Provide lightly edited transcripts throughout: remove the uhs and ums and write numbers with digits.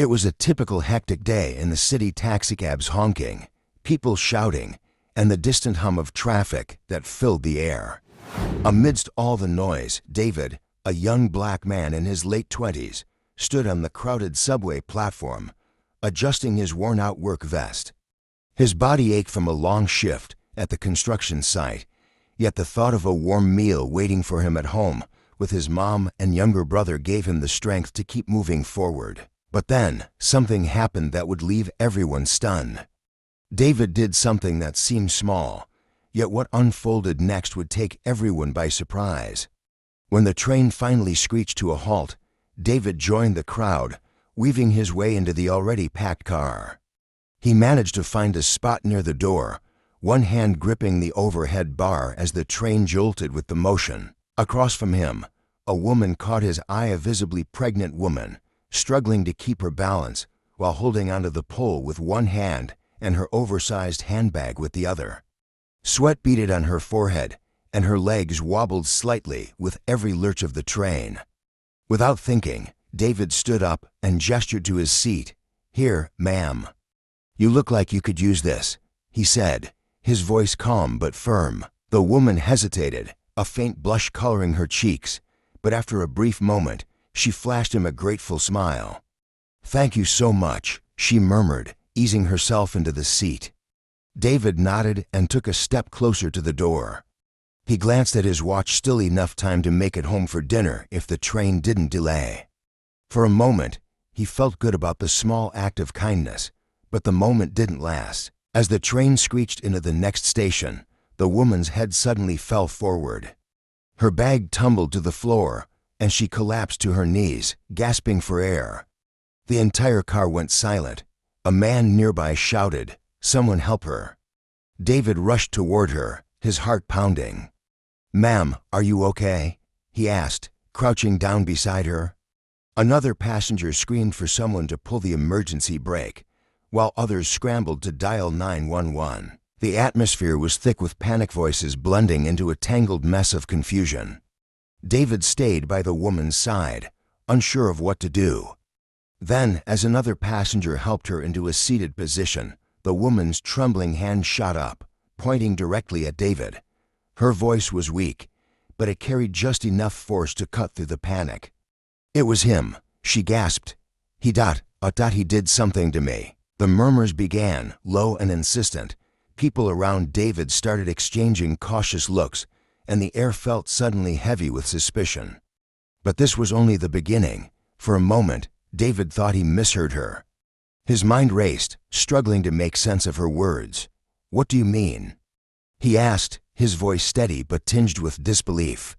It was a typical hectic day in the city, taxicabs honking, people shouting, and the distant hum of traffic that filled the air. Amidst all the noise, David, a young black man in his late 20s, stood on the crowded subway platform, adjusting his worn-out work vest. His body ached from a long shift at the construction site, yet the thought of a warm meal waiting for him at home with his mom and younger brother gave him the strength to keep moving forward. But then, something happened that would leave everyone stunned. David did something that seemed small, yet what unfolded next would take everyone by surprise. When the train finally screeched to a halt, David joined the crowd, weaving his way into the already packed car. He managed to find a spot near the door, one hand gripping the overhead bar as the train jolted with the motion. Across from him, a woman caught his eye, a visibly pregnant woman, struggling to keep her balance while holding onto the pole with one hand and her oversized handbag with the other. Sweat beaded on her forehead, and her legs wobbled slightly with every lurch of the train. Without thinking, David stood up and gestured to his seat. "Here, ma'am. You look like you could use this," he said, his voice calm but firm. The woman hesitated, a faint blush coloring her cheeks, but after a brief moment, she flashed him a grateful smile. "Thank you so much," she murmured, easing herself into the seat. David nodded and took a step closer to the door. He glanced at his watch, still enough time to make it home for dinner if the train didn't delay. For a moment, he felt good about the small act of kindness, but the moment didn't last. As the train screeched into the next station, the woman's head suddenly fell forward. Her bag tumbled to the floor, and she collapsed to her knees, gasping for air. The entire car went silent. A man nearby shouted, "Someone help her." David rushed toward her, his heart pounding. "Ma'am, are you okay?" he asked, crouching down beside her. Another passenger screamed for someone to pull the emergency brake, while others scrambled to dial 911. The atmosphere was thick with panic voices blending into a tangled mess of confusion. David stayed by the woman's side, unsure of what to do. Then, as another passenger helped her into a seated position, the woman's trembling hand shot up, pointing directly at David. Her voice was weak, but it carried just enough force to cut through the panic. "It was him," she gasped. He did something to me." The murmurs began, low and insistent. People around David started exchanging cautious looks, and the air felt suddenly heavy with suspicion. But this was only the beginning. For a moment, David thought he misheard her. His mind raced, struggling to make sense of her words. "What do you mean?" he asked, his voice steady but tinged with disbelief.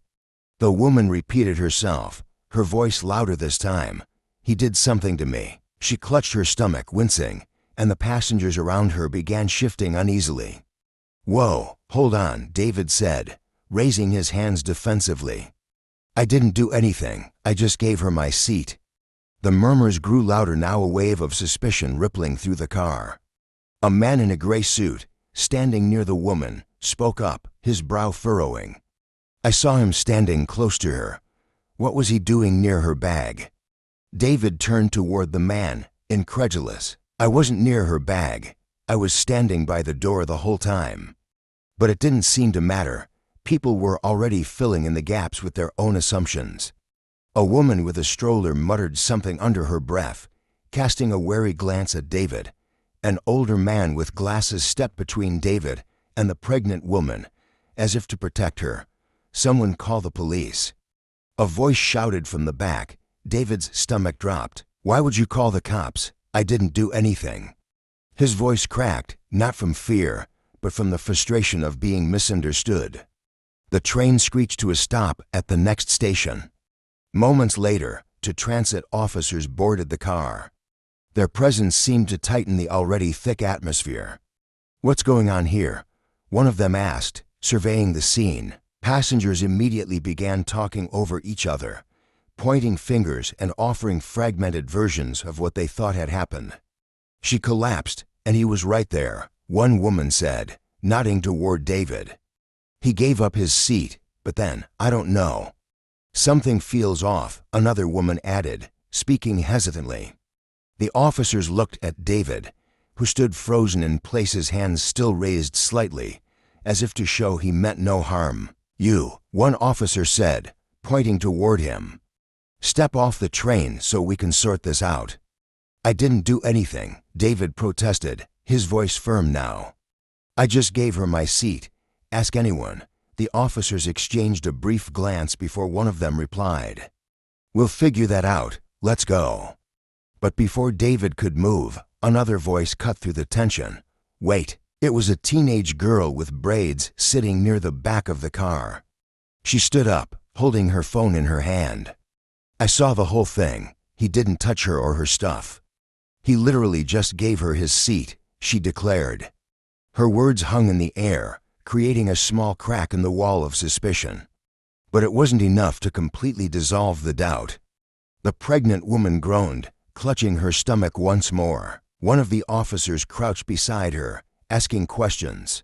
The woman repeated herself, her voice louder this time. "He did something to me." She clutched her stomach, wincing, and the passengers around her began shifting uneasily. "Whoa, hold on," David said, raising his hands defensively. "I didn't do anything, I just gave her my seat." The murmurs grew louder now, a wave of suspicion rippling through the car. A man in a gray suit, standing near the woman, spoke up, his brow furrowing. "I saw him standing close to her. What was he doing near her bag?" David turned toward the man, incredulous. "I wasn't near her bag. I was standing by the door the whole time." But it didn't seem to matter. People were already filling in the gaps with their own assumptions. A woman with a stroller muttered something under her breath, casting a wary glance at David. An older man with glasses stepped between David and the pregnant woman, as if to protect her. "Someone call the police." A voice shouted from the back. David's stomach dropped. "Why would you call the cops? I didn't do anything." His voice cracked, not from fear, but from the frustration of being misunderstood. The train screeched to a stop at the next station. Moments later, two transit officers boarded the car. Their presence seemed to tighten the already thick atmosphere. "What's going on here?" one of them asked, surveying the scene. Passengers immediately began talking over each other, pointing fingers and offering fragmented versions of what they thought had happened. "She collapsed, and he was right there," one woman said, nodding toward David. "He gave up his seat, but then, I don't know." "Something feels off," another woman added, speaking hesitantly. The officers looked at David, who stood frozen in place, his hands still raised slightly, as if to show he meant no harm. "You," one officer said, pointing toward him. "Step off the train so we can sort this out." "I didn't do anything," David protested, his voice firm now. "I just gave her my seat. Ask anyone." The officers exchanged a brief glance before one of them replied, "We'll figure that out. Let's go." But before David could move, another voice cut through the tension. "Wait." It was a teenage girl with braids sitting near the back of the car. She stood up, holding her phone in her hand. "I saw the whole thing. He didn't touch her or her stuff. He literally just gave her his seat," she declared. Her words hung in the air, creating a small crack in the wall of suspicion. But it wasn't enough to completely dissolve the doubt. The pregnant woman groaned, clutching her stomach once more. One of the officers crouched beside her, asking questions.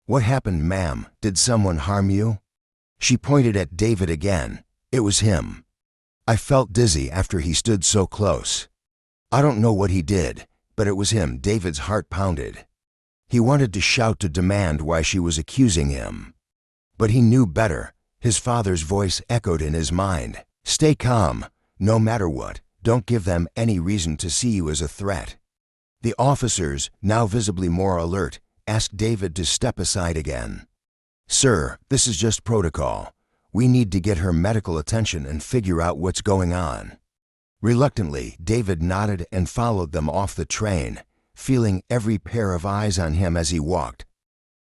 "What happened, ma'am? Did someone harm you?" She pointed at David again. It was him. "I felt dizzy after he stood so close." "I don't know what he did, but it was him." David's heart pounded. He wanted to shout to demand why she was accusing him. But he knew better. His father's voice echoed in his mind. "Stay calm, no matter what. Don't give them any reason to see you as a threat." The officers, now visibly more alert, asked David to step aside again. "Sir, this is just protocol. We need to get her medical attention and figure out what's going on." Reluctantly, David nodded and followed them off the train, feeling every pair of eyes on him as he walked.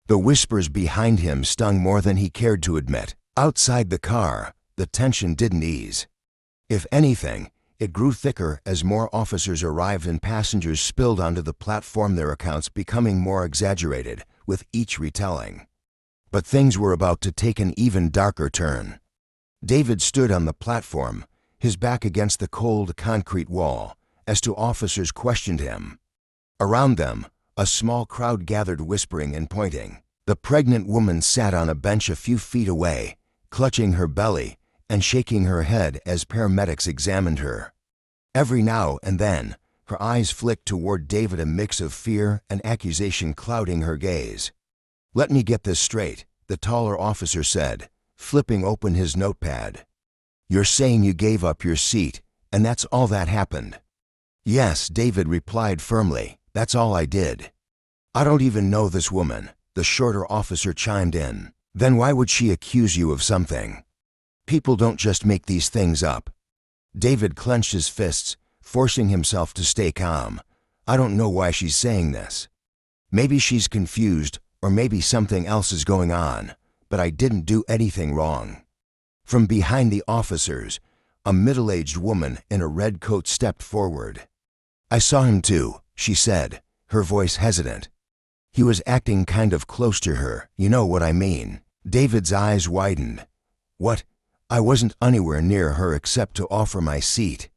The whispers behind him stung more than he cared to admit. Outside the car, the tension didn't ease. If anything, it grew thicker as more officers arrived and passengers spilled onto the platform, their accounts becoming more exaggerated with each retelling. But things were about to take an even darker turn. David stood on the platform, his back against the cold concrete wall, as two officers questioned him. Around them, a small crowd gathered, whispering and pointing. The pregnant woman sat on a bench a few feet away, clutching her belly and shaking her head as paramedics examined her. Every now and then, her eyes flicked toward David, a mix of fear and accusation clouding her gaze. "Let me get this straight," the taller officer said, flipping open his notepad. "You're saying you gave up your seat, and that's all that happened?" "Yes," David replied firmly. "That's all I did." "I don't even know this woman," the shorter officer chimed in. "Then why would she accuse you of something? People don't just make these things up." David clenched his fists, forcing himself to stay calm. "I don't know why she's saying this. Maybe she's confused, or maybe something else is going on, but I didn't do anything wrong." From behind the officers, a middle-aged woman in a red coat stepped forward. "I saw him too," she said, her voice hesitant. "He was acting kind of close to her, you know what I mean." David's eyes widened. "What? I wasn't anywhere near her except to offer my seat."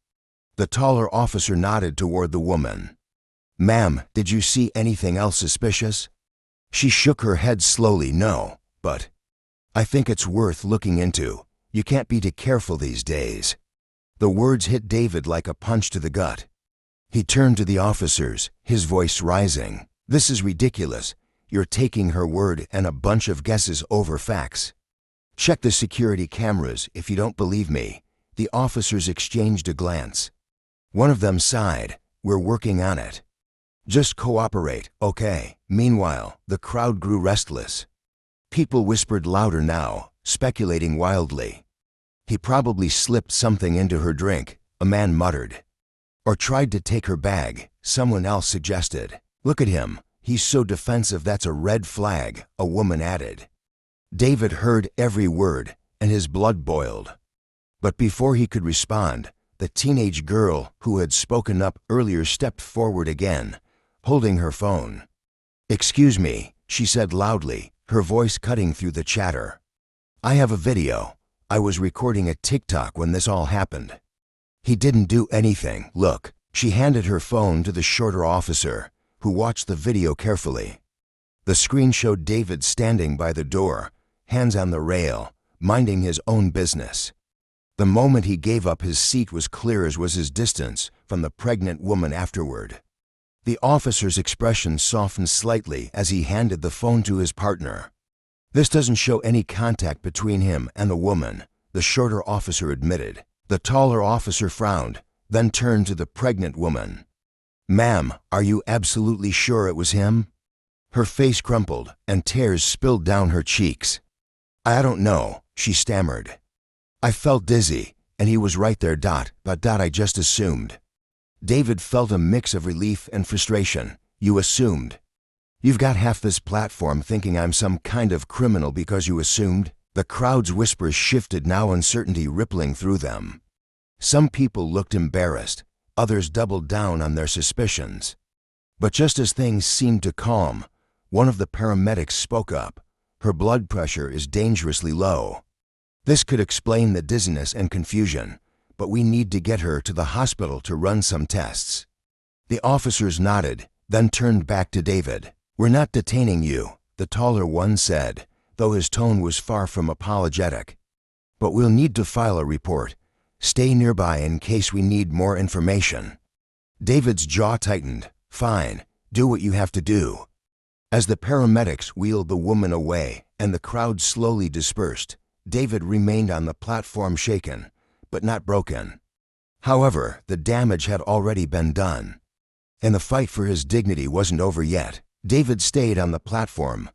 The taller officer nodded toward the woman. "Ma'am, did you see anything else suspicious?" She shook her head slowly. "No, but I think it's worth looking into. You can't be too careful these days." The words hit David like a punch to the gut. He turned to the officers, his voice rising. "This is ridiculous. You're taking her word and a bunch of guesses over facts. Check the security cameras if you don't believe me." The officers exchanged a glance. One of them sighed. "We're working on it. Just cooperate, okay?" Meanwhile, the crowd grew restless. People whispered louder now, speculating wildly. "He probably slipped something into her drink," a man muttered. "Or tried to take her bag," someone else suggested. "Look at him. He's so defensive, that's a red flag," a woman added. David heard every word, and his blood boiled. But before he could respond, the teenage girl who had spoken up earlier stepped forward again, holding her phone. "Excuse me," she said loudly, her voice cutting through the chatter. "I have a video. I was recording a TikTok when this all happened." "He didn't do anything. Look." She handed her phone to the shorter officer, who watched the video carefully. The screen showed David standing by the door, hands on the rail, minding his own business. The moment he gave up his seat was clear as was his distance from the pregnant woman afterward. The officer's expression softened slightly as he handed the phone to his partner. "This doesn't show any contact between him and the woman," the shorter officer admitted. The taller officer frowned, then turned to the pregnant woman. "Ma'am, are you absolutely sure it was him?" Her face crumpled and tears spilled down her cheeks. "I don't know," she stammered. "I felt dizzy, and he was right there. I just assumed." David felt a mix of relief and frustration. "You assumed? You've got half this platform thinking I'm some kind of criminal because you assumed?" The crowd's whispers shifted, now uncertainty rippling through them. Some people looked embarrassed, others doubled down on their suspicions. But just as things seemed to calm, one of the paramedics spoke up. "Her blood pressure is dangerously low. This could explain the dizziness and confusion, but we need to get her to the hospital to run some tests." The officers nodded, then turned back to David. "We're not detaining you," the taller one said, though his tone was far from apologetic. "But we'll need to file a report. Stay nearby in case we need more information." David's jaw tightened. "Fine, do what you have to do." As the paramedics wheeled the woman away and the crowd slowly dispersed, David remained on the platform, shaken, but not broken. However, the damage had already been done, and the fight for his dignity wasn't over yet. David stayed on the platform,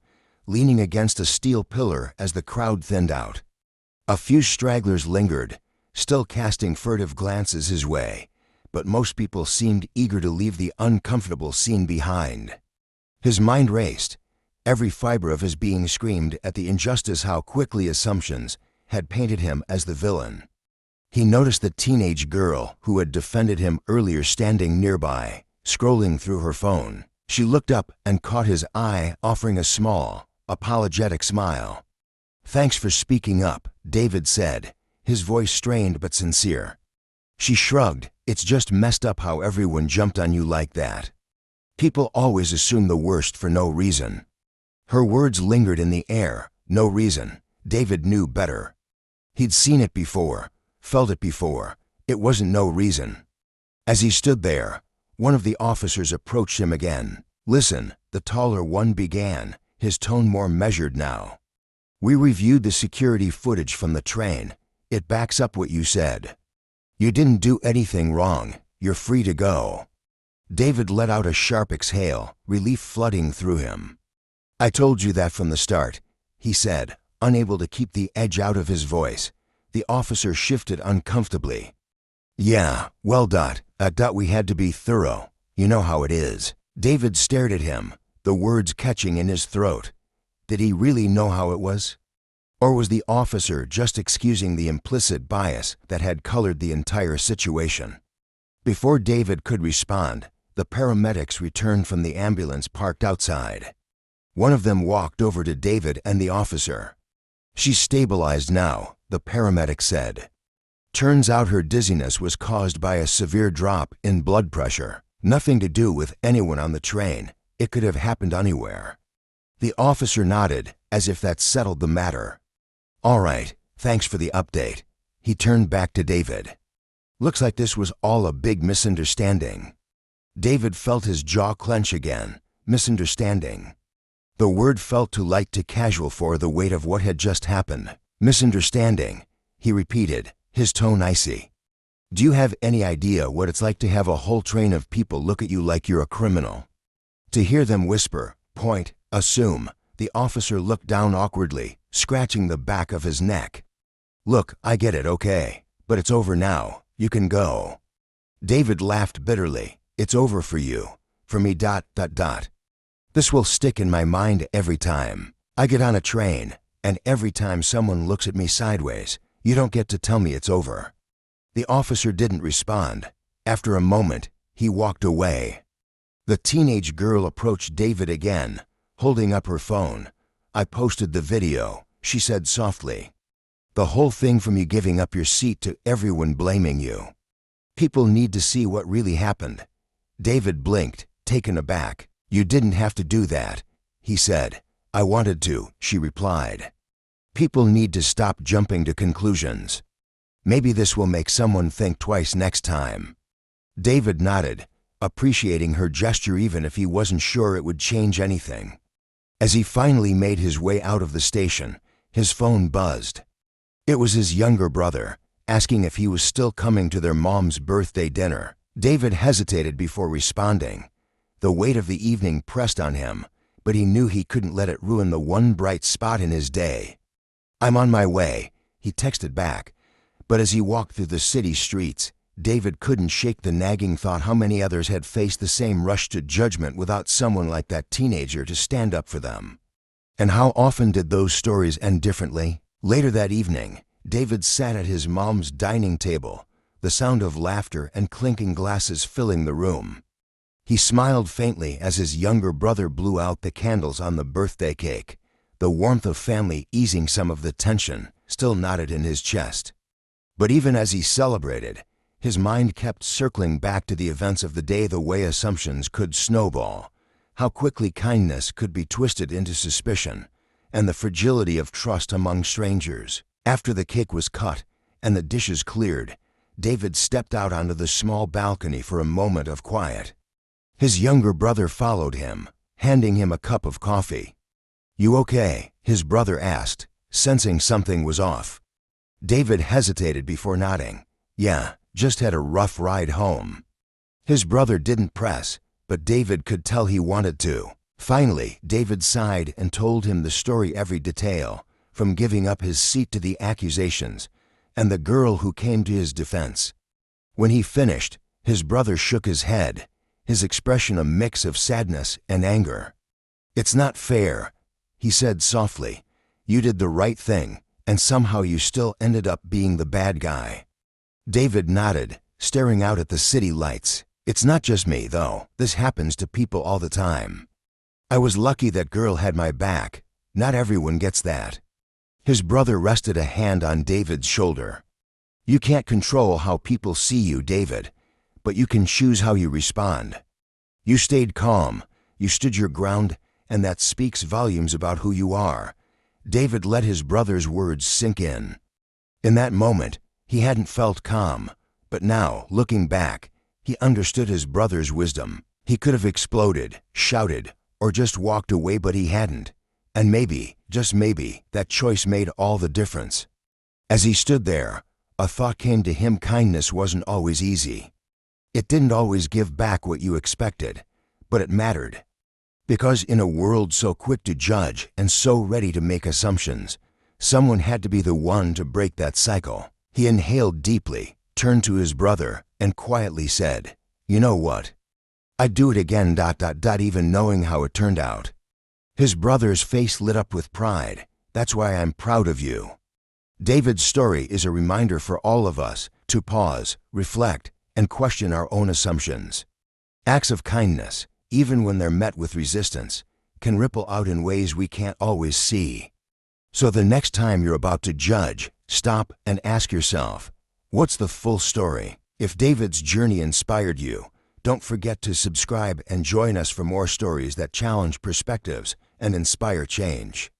leaning against a steel pillar as the crowd thinned out. A few stragglers lingered, still casting furtive glances his way, but most people seemed eager to leave the uncomfortable scene behind. His mind raced. Every fiber of his being screamed at the injustice how quickly assumptions had painted him as the villain. He noticed the teenage girl who had defended him earlier standing nearby, scrolling through her phone. She looked up and caught his eye, offering a small, apologetic smile. "Thanks for speaking up," David said, his voice strained but sincere. She shrugged. "It's just messed up how everyone jumped on you like that. People always assume the worst for no reason." Her words lingered in the air. No reason. David knew better. He'd seen it before, felt it before. It wasn't no reason. As he stood there, one of the officers approached him again. "Listen," the taller one began, his tone more measured now. "We reviewed the security footage from the train. It backs up what you said. You didn't do anything wrong. You're free to go." David let out a sharp exhale, relief flooding through him. "I told you that from the start," he said, unable to keep the edge out of his voice. The officer shifted uncomfortably. "Yeah, well, we had to be thorough. You know how it is." David stared at him, the words catching in his throat. Did he really know how it was? Or was the officer just excusing the implicit bias that had colored the entire situation? Before David could respond, the paramedics returned from the ambulance parked outside. One of them walked over to David and the officer. "She's stabilized now," the paramedic said. "Turns out her dizziness was caused by a severe drop in blood pressure. Nothing to do with anyone on the train. It could have happened anywhere." The officer nodded, as if that settled the matter. "All right, thanks for the update." He turned back to David. "Looks like this was all a big misunderstanding." David felt his jaw clench again. Misunderstanding. The word felt too light to casual for the weight of what had just happened. "Misunderstanding," he repeated, his tone icy. "Do you have any idea what it's like to have a whole train of people look at you like you're a criminal? To hear them whisper, point, assume." The officer looked down awkwardly, scratching the back of his neck. "Look, I get it, okay, but it's over now. You can go." David laughed bitterly. "It's over for you. For me. This will stick in my mind every time I get on a train, and every time someone looks at me sideways. You don't get to tell me it's over." The officer didn't respond. After a moment, he walked away. The teenage girl approached David again, holding up her phone. "I posted the video," she said softly. "The whole thing from you giving up your seat to everyone blaming you. People need to see what really happened." David blinked, taken aback. "You didn't have to do that," he said. "I wanted to," she replied. "People need to stop jumping to conclusions." Maybe this will make someone think twice next time." David nodded, appreciating her gesture even if he wasn't sure it would change anything. As he finally made his way out of the station, his phone buzzed. It was his younger brother, asking if he was still coming to their mom's birthday dinner. David hesitated before responding. The weight of the evening pressed on him, but he knew he couldn't let it ruin the one bright spot in his day. "I'm on my way," he texted back, but as he walked through the city streets, David couldn't shake the nagging thought how many others had faced the same rush to judgment without someone like that teenager to stand up for them. And how often did those stories end differently? Later that evening, David sat at his mom's dining table, the sound of laughter and clinking glasses filling the room. He smiled faintly as his younger brother blew out the candles on the birthday cake. The warmth of family easing some of the tension still knotted in his chest. But even as he celebrated, his mind kept circling back to the events of the day, the way assumptions could snowball, how quickly kindness could be twisted into suspicion, and the fragility of trust among strangers. After the cake was cut and the dishes cleared, David stepped out onto the small balcony for a moment of quiet. His younger brother followed him, handing him a cup of coffee. "You okay?" his brother asked, sensing something was off. David hesitated before nodding. "Yeah, just had a rough ride home." His brother didn't press, but David could tell he wanted to. Finally, David sighed and told him the story, every detail, from giving up his seat to the accusations, and the girl who came to his defense. When he finished, his brother shook his head, his expression a mix of sadness and anger. "It's not fair," he said softly. "You did the right thing, and somehow you still ended up being the bad guy." David nodded, staring out at the city lights. "It's not just me, though. This happens to people all the time. I was lucky that girl had my back. Not everyone gets that." His brother rested a hand on David's shoulder. "You can't control how people see you, David, but you can choose how you respond. You stayed calm, you stood your ground, and that speaks volumes about who you are." David let his brother's words sink in. In that moment, he hadn't felt calm, but now, looking back, he understood his brother's wisdom. He could have exploded, shouted, or just walked away, but he hadn't. And maybe, just maybe, that choice made all the difference. As he stood there, a thought came to him: kindness wasn't always easy. It didn't always give back what you expected, but it mattered. Because in a world so quick to judge and so ready to make assumptions, someone had to be the one to break that cycle. He inhaled deeply, turned to his brother, and quietly said, "You know what? I'd do it again, even knowing how it turned out." His brother's face lit up with pride. "That's why I'm proud of you." David's story is a reminder for all of us to pause, reflect, and question our own assumptions. Acts of kindness, even when they're met with resistance, can ripple out in ways we can't always see. So the next time you're about to judge, stop and ask yourself, what's the full story? If David's journey inspired you, don't forget to subscribe and join us for more stories that challenge perspectives and inspire change.